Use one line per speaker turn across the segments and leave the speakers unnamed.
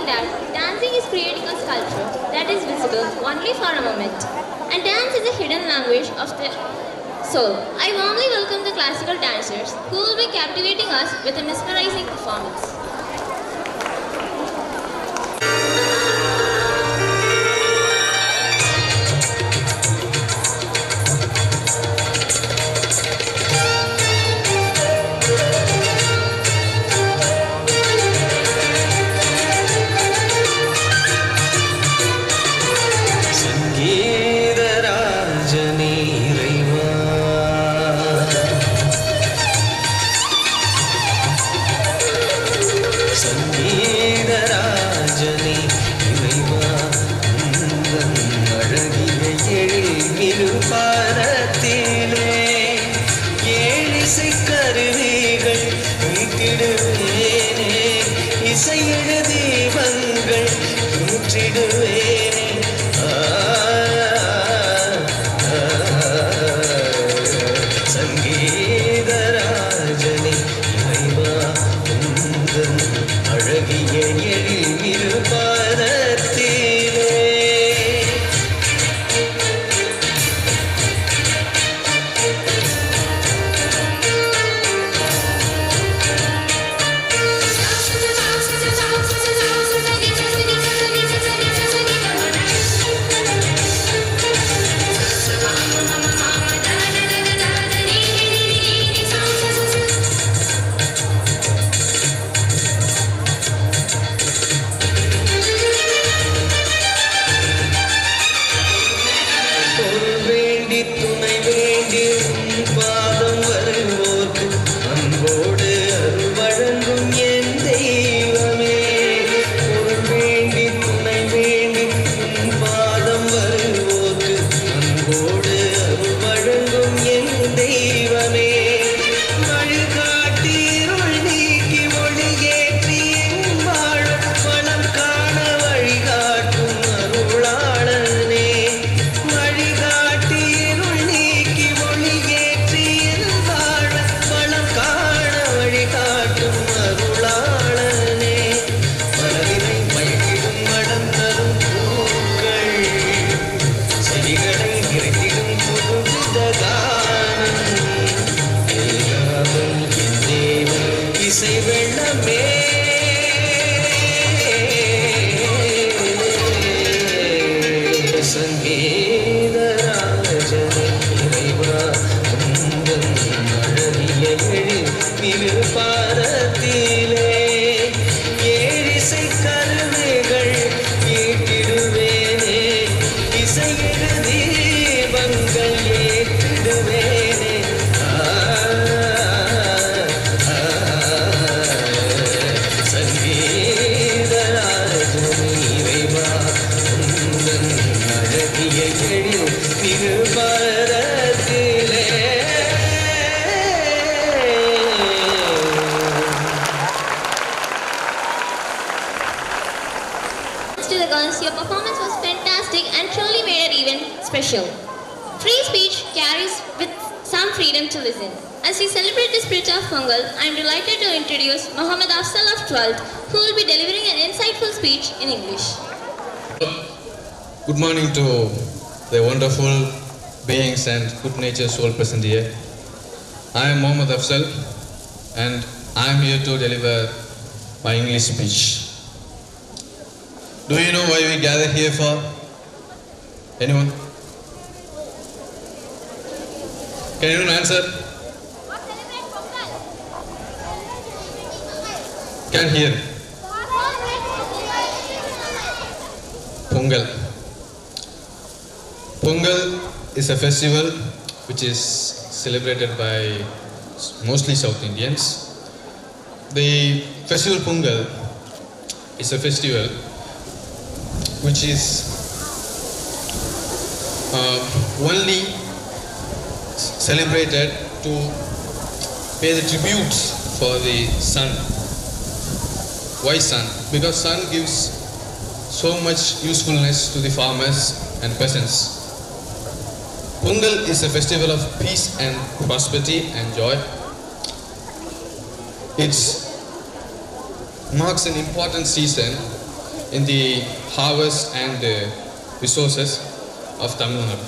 that dancing is creating a sculpture that is visible only for a moment. And dance is a hidden language of the soul. I warmly welcome the classical dancers who will be captivating us with a mesmerizing performance.
Your performance was fantastic and truly made it even special. Free speech carries with some freedom to listen. As we celebrate the spirit of Pongal, I am delighted to introduce Muhammad Afzal of 12th, who will be delivering an insightful speech in English.
Good morning to the wonderful beings and good-natured soul present here. I am Muhammad Afzal and I am here to deliver my English speech. Do you know why we gather here for? Anyone? Can anyone answer? Can't hear. Pongal. Pongal is a festival which is celebrated by mostly South Indians. The festival Pongal is a festival which is only celebrated to pay the tributes for the sun. Why sun? Because sun gives so much usefulness to the farmers and peasants. Pongal is a festival of peace and prosperity and joy. It marks an important season in the harvest and resources of Tamil Nadu.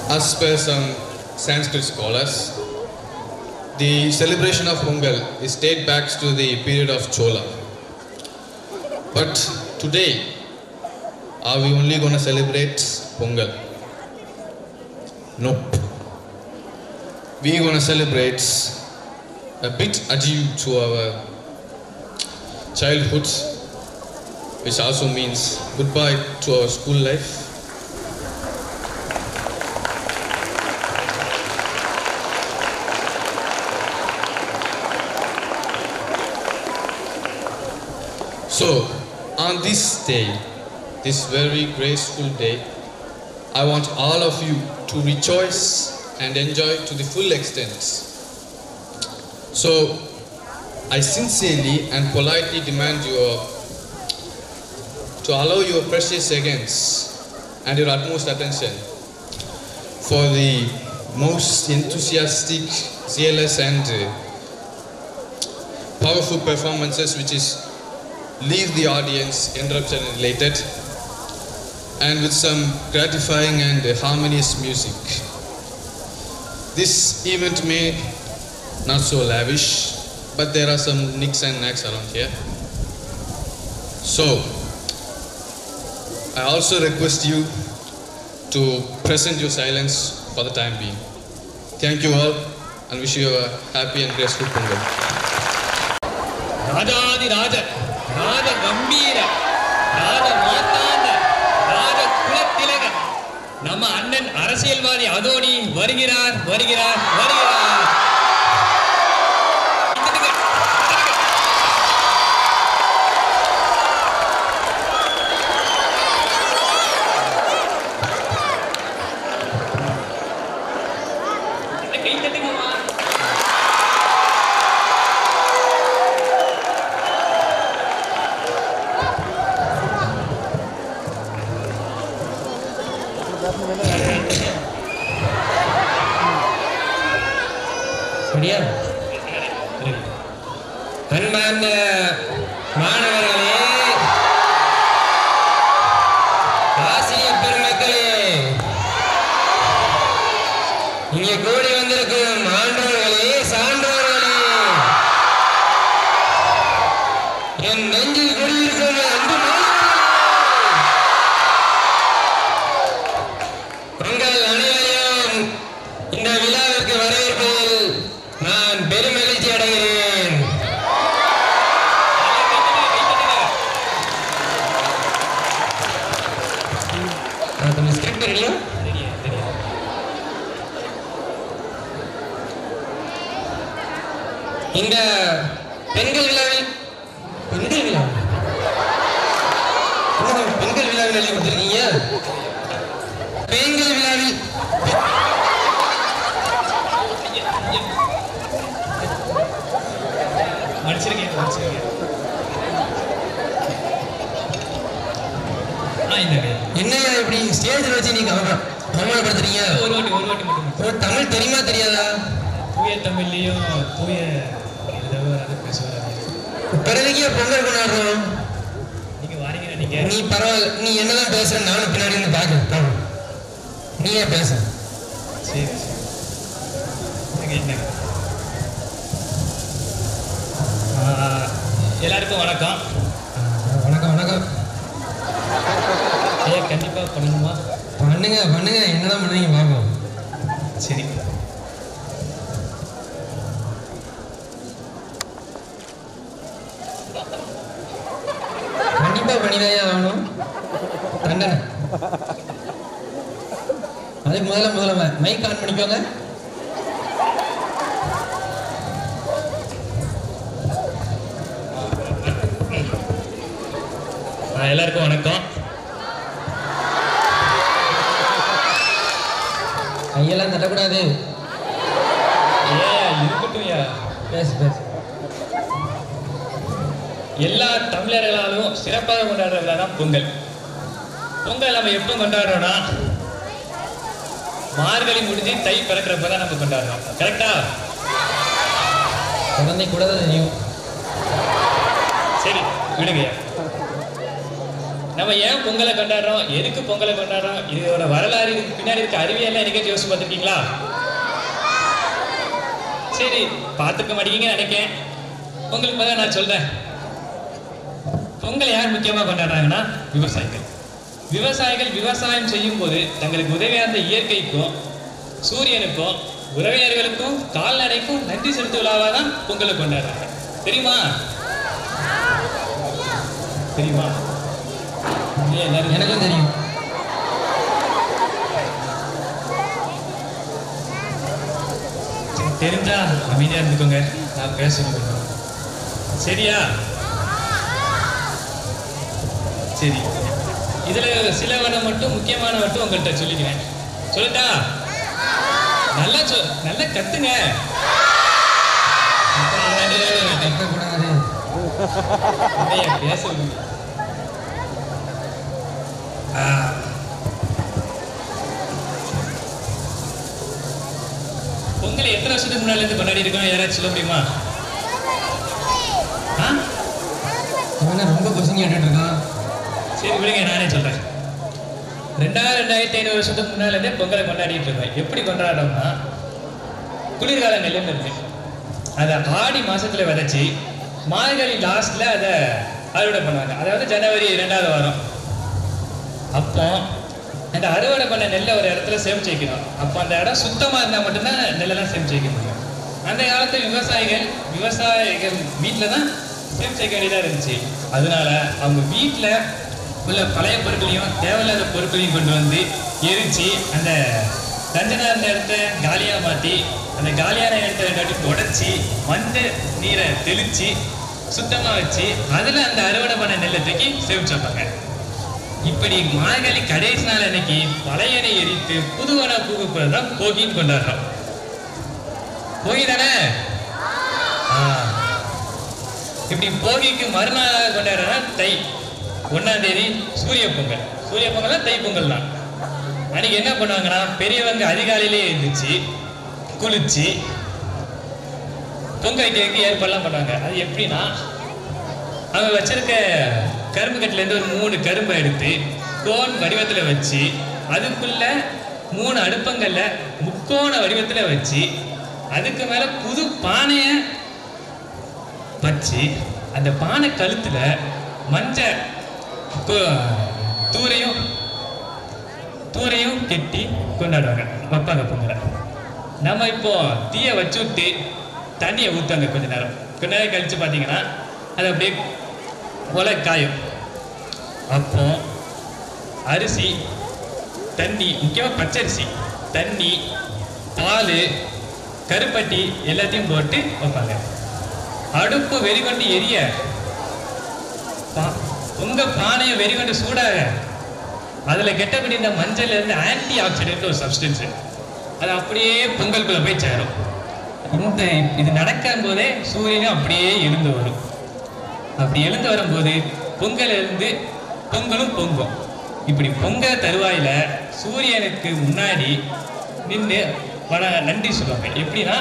As per some Sanskrit scholars, the celebration of Pongal is dated back to the period of Chola. But today, are we only going to celebrate Pongal? Nope. We are going to celebrate a bit adieu to our childhood, which also means goodbye to our school life. So, on this day, this very graceful day, I want all of you to rejoice and enjoy to the full extent. So, I sincerely and politely demand you to allow your precious seconds and your utmost attention for the most enthusiastic, zealous and powerful performances which is leave the audience enraptured and elated, and with some gratifying and harmonious music. This event may not so lavish, but there are some nicks and knacks around here. So, I also request you to present your silence for the time being. Thank you all and wish you a happy and graceful Pongal.
Rajadi Raja, Raja Gambira, Raja Matanda, Raja Kulatilaga, Nama Annan Arasilvadi Adoni, Varigirar. அன்பார்ந்த மாணவர்களே, ஆசிரியர் பெருமக்களே, இங்கே கூடி வந்திருக்கும் ஆண்டோர்களே, சான்றோர்களே, என் நெஞ்சில் குடியிருக்கும் அன்பு உங்கள் அனைவரையும் இந்த விழாவிற்கு வரவேற்பதில் நான் பெருமகிழ்ச்சி அடைகிறேன். இந்த பெண்கள் விழாவில் எழுதி கொடுத்திருக்கீங்க. பெண்கள் விழாவில் என்னையா இப்படி ஸ்டேஜில் வச்சு நீங்க அவமானப்படுத்துறீங்க? ஒரு வாட்டி மட்டும். தமிழ் தெரியுமா தெரியாதா? தூய தமிழ்லையும் தூய பேசுவாங்க. பிறகு பொங்கல் கொண்டாடுறோம். நீங்க வாரீங்க. நீ பரவாயில்ல, நீ என்னதான் பேசுற, நானும் பின்னாடி இருந்து பார்க்க. நீயே பேச. சரி என்ன? எல்லாருக்கும் வணக்கம். வணக்கம். கண்டிப்பா பண்ணணுமா? பண்ணுங்க. என்னதான் பண்ணுறீங்க பார்ப்போம். சரி. கண்டிப்பா பண்ணிதான் ஆகணும். தண்டனை. அதுக்கு முதல்ல மைக் ஆன் பண்ணிக்கோங்க. எல்லாருக்கும் வணக்கம். கையெல்லாம் தட்டக்கூடாது. இருக்கட்டும். பேசு. எல்லா தமிழர்களாலும் சிறப்பாக கொண்டாடுறதா தான் பொங்கல். பொங்கல் நம்ம எப்போ கொண்டாடுறோம்னா மார்கழி முடிஞ்சு தை பிறக்கிறப்ப தான் நம்ம கொண்டாடுறோம். கரெக்டா? குழந்தை கூட தான் தெரியும்.
சரி விடுங்க. நம்ம ஏன் பொங்கலை கொண்டாடுறோம், எதுக்கு பொங்கலை கொண்டாடுறோம், இதோட வரலாறு, இதுக்கு பின்னாடி இருக்க அறிவியெல்லாம் எனக்கே யோசிச்சு பார்த்துருக்கீங்களா? சரி, பார்த்துக்க மாட்டேங்கன்னு நினைக்கிறேன். உங்களுக்கு முதல்ல நான் சொல்றேன். பொங்கல் யார் முக்கியமாக கொண்டாடுறாங்கன்னா விவசாயிகள். விவசாயிகள் விவசாயம் செய்யும் போது தங்களுக்கு உதவியாக இருந்த இயற்கைக்கும் சூரியனுக்கும் உறவினர்களுக்கும் கால்நடைக்கும் நன்றி செலுத்த விழாவாக தான் பொங்கலை கொண்டாடுறாங்க. தெரியுமா? தெரியுமா?
எனக்கும் தெரியும்.
தெரிஞ்சா அமைதியா இருந்துக்கோங்க, நான் பேசணும். சரியா? சரி, இதுல சிலவனை மட்டும் முக்கியமான மட்டும் உங்கள்கிட்ட சொல்லிக்கிறேன். சொல்லட்டா? நல்லா கத்துங்க. பேசுறது பொங்கலை எத்தனை வருஷத்துக்கு முன்னாடி இருந்து கொண்டாடி இருக்கோம், யாராச்சும் சொல்ல முடியுமா?
ரொம்ப கொஸ்டின் கேட்டுட்டு இருக்கான்.
சரி விடுங்க, நானே சொல்றேன். 2500 வருஷத்துக்கு முன்னால இருந்தே பொங்கலை கொண்டாடிட்டு இருக்கோம். எப்படி கொண்டாடுறோம்னா, குளிர்கால நெல்லுன்னு இருக்கு, அதை ஆடி மாசத்துல விதைச்சி மார்கழி லாஸ்ட்ல அதை அறுவடை பண்ணுவாங்க. அதாவது ஜனவரி 2வது வாரம். அப்போ அந்த அறுவடை பண்ண நெல்லை ஒரு இடத்துல சேமிச்சு வைக்கணும். அப்போ அந்த இடம் சுத்தமா இருந்தால் மட்டும்தான் நெல்லெல்லாம் சேமிச்சு வைக்க முடியும். அந்த காலத்தில் விவசாயிகள் வீட்டில் தான் சேமிச்சு வைக்க வேண்டியதாக இருந்துச்சு. அதனால அவங்க வீட்டில் உள்ள பழைய பொருட்களையும் தேவையில்லாத பொருட்களையும் கொண்டு வந்து எரிச்சு அந்த தஞ்சனா இருந்த இடத்த காலியாக மாற்றி அந்த காலியான இடத்த 2 வாட்டி உடைச்சி மஞ்சள் நீரை தெளித்து சுத்தமாக வச்சு அதில் அந்த அறுவடை பண்ண நெல்லை தூக்கி சேமிச்சு வைப்பாங்க. இப்படி மார்கழி கடைசி நாள் அன்னைக்கு பழையனை எரித்து புதுவன பூக்குப்பது தான் போகின்னு கொண்டாடுறோம். போகி தானே? இப்படி போகிக்கு மறுநாளாக கொண்டாடுறா தை 1ஆம் தேதி சூரிய பொங்கல். சூரிய பொங்கல் தான் தை பொங்கல் தான். அன்னைக்கு என்ன பண்ணுவாங்கன்னா, பெரியவங்க அதிகாலையிலே எழுந்திரிச்சு குளிச்சு பொங்கல் வைக்கிறதுக்கு ஏற்பாடுலாம் பண்ணுவாங்க. அது எப்படின்னா, அவங்க வச்சிருக்க கரும்பு கட்டிலேருந்து ஒரு 3 கரும்பை எடுத்து கோன் வடிவத்தில் வச்சு அதுக்குள்ள 3 அடுப்பங்கள்ல முக்கோண வடிவத்தில் வச்சு அதுக்கு மேலே புது பானையை வச்சு அந்த பானை கழுத்துல மஞ்சள் தூரையும் கெட்டி கொண்டாடுவாங்க, வைப்பாங்க பொங்கலை. நம்ம இப்போ தீயை வச்சு விட்டு தண்ணியை ஊற்றுவாங்க. கொஞ்ச நேரம் கழிச்சு பார்த்தீங்கன்னா அது அப்படியே ஒலை காயும். அப்போ அரிசி, தண்ணி, முக்கியமாக பச்சரிசி, தண்ணி, பால், கருப்பட்டி எல்லாத்தையும் போட்டு வைப்பாங்க. அடுப்பு வெறிகொண்டு எரிய உங்க பானையை வெறிகொண்டு சூடாக அதில் கெட்டப்படி இந்த மஞ்சள் இருந்து ஆன்டி ஆக்சிடென்ட் ஒரு சப்ஸ்டன்ஸு அது அப்படியே பொங்கலுக்குள்ள போய் சேரும். இது நடக்கும் போதே சூரியனும் அப்படியே எழுந்து வரும். அப்படி எழுந்து வரும்போது பொங்கல் இருந்து பொங்கலும் பொங்கும். இப்படி பொங்க தருவாயில சூரியனுக்கு முன்னாடி நின்று நன்றி சொல்லுவாங்க. எப்படின்னா,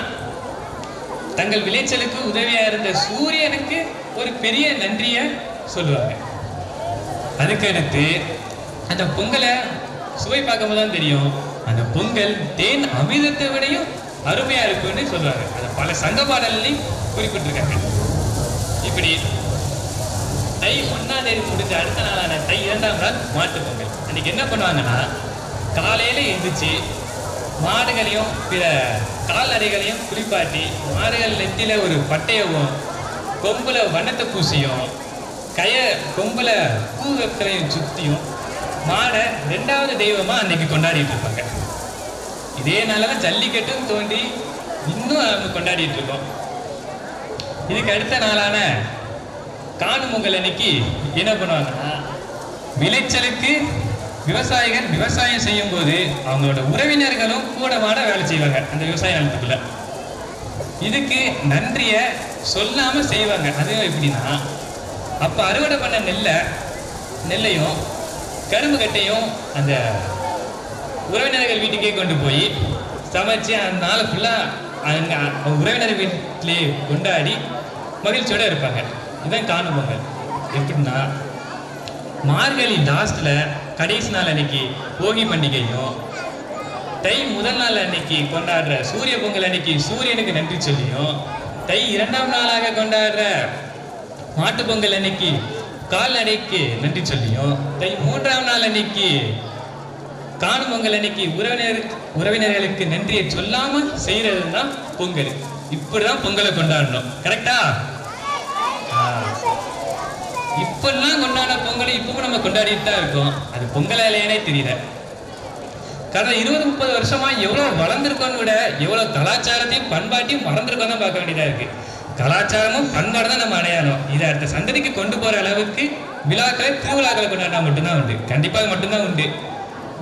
தங்கள் விளைச்சலுக்கு உதவியா இருந்த சூரியனுக்கு ஒரு பெரிய நன்றியை சொல்லுவாங்க. அதுக்கடுத்து அந்த பொங்கலை சுவை பார்க்கும்போது தான் தெரியும், அந்த பொங்கல் தேன் அமிர்தத்தை விடையும் அருமையா இருக்குன்னு சொல்லுவாங்க. அதை பல சங்க பாடல்லையும் குறிப்பிட்டிருக்காங்க. இப்படி தை 1ஆம் தேதி முடிஞ்ச அடுத்த நாளான தை 2ஆம் நாள் மாட்டு பொங்கல். அன்னைக்கு என்ன பண்ணுவாங்கன்னா, காலையில எழுந்திரிச்சு மாடுகளையும் பிற கால்நடைகளையும் குளிப்பாட்டி மாடுகள் நெத்தில ஒரு பட்டையவும் கொம்புல வண்ணத்தை பூசியும் கொம்புல பூ வெப்பலையும் சுத்தியும் மாடை 2வது தெய்வமா அன்னைக்கு கொண்டாடிட்டு இருப்பாங்க. இதே நாளதான் ஜல்லிக்கட்டும் தோண்டி இன்னும் நம்ம கொண்டாடிட்டு இருக்கோம். இதுக்கு அடுத்த நாளான காணும் பொங்கல் அன்னைக்கு என்ன பண்ணுவாங்கன்னா, விளைச்சலுக்கு விவசாயிகள் விவசாயம் செய்யும் போது அவங்களோட உறவினர்களும் கூட மாட வேலை செய்வாங்க அந்த விவசாய நிலத்துக்குள்ள. இதுக்கு நன்றிய சொல்லாம செய்வாங்க. அதுவும் எப்படின்னா, அப்ப அறுவடை பண்ண நெல்லையும் கரும்பு கட்டையும் அந்த உறவினர்கள் வீட்டுக்கே கொண்டு போய் சமைச்சு அந்த நாளை ஃபுல்லா அங்கே உறவினர் வீட்டிலே கொண்டாடி மகிழ்ச்சியோடு இருப்பாங்க. இதுதான் காணும் பொங்கல். எப்படின்னா மார்கழி லாஸ்ட்டில் கடைசி நாள் அன்னைக்கு போகி பண்டிகையும், தை முதல் நாள் அன்னைக்கு கொண்டாடுற சூரிய பொங்கல் அன்னைக்கு சூரியனுக்கு நன்றி சொல்லியும், தை 2ஆம் நாளாக கொண்டாடுற மாட்டு பொங்கல் அன்னைக்கு கால்நடைக்கு நன்றி சொல்லியும், தை 3ஆம் நாள் அன்னைக்கு காணும் பொங்கல் அன்னைக்கு உறவினர்களுக்கு நன்றியை சொல்லாம செய்யறது தான் பொங்கல். இப்படிதான் பொங்கலை கொண்டாடணும். கரெக்டா? இப்பெல்லாம் கொண்டாட பொங்கலை இப்பவும் நம்ம கொண்டாடிட்டு தான் இருக்கோம். அது பொங்கல் இல்லையானே தெரியல. கடந்த 20-30 வருஷமா எவ்வளவு வளர்ந்துருக்கோன்னு விட எவ்வளவு கலாச்சாரத்தையும் பண்பாட்டையும் மறந்துருக்கோம் தான் பார்க்க வேண்டியதா இருக்கு. கலாச்சாரமும் பண்பாடு தான் நம்ம அடையாளம். இதை அடுத்த சந்ததிக்கு கொண்டு போற அளவுக்கு விழாக்களை திருவிழாக்களை கொண்டாடினா மட்டும்தான் உண்டு. கண்டிப்பாக மட்டும்தான் உண்டு.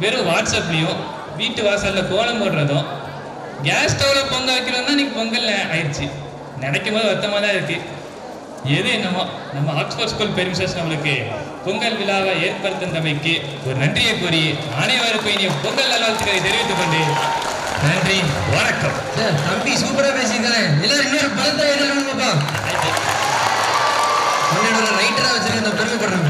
வெறும் வாட்ஸ்அப்லையும் வீட்டு வாசலில் கோலம் போடுறதும் கேஸ் ஸ்டவ்வில் பொங்கல் வைக்கிறதும் தான் இன்னைக்கு பொங்கல் ஆயிடுச்சு. நினைக்கும் போது வருத்தமாக தான் இருக்குது. எது என்னமோ நம்ம ஆக்ஸ்போர்ட் ஸ்கூல் பெருமிசஸ் நம்மளுக்கு பொங்கல் விழாவை ஏற்படுத்தினமைக்கு ஒரு நன்றியை கூறி அனைவருக்கும் இனி பொங்கல் நல்வாழ்த்துக்களை தெரிவித்துக் கொண்டு நன்றி, வணக்கம்.
தம்பி சூப்பராக பேசியிருக்கிறேன். எல்லாரும் இன்னொரு பலத்தை எழுதணும்ப்பா. ரைட்டராக வச்சிருக்க பெருமைப்படுறேன்.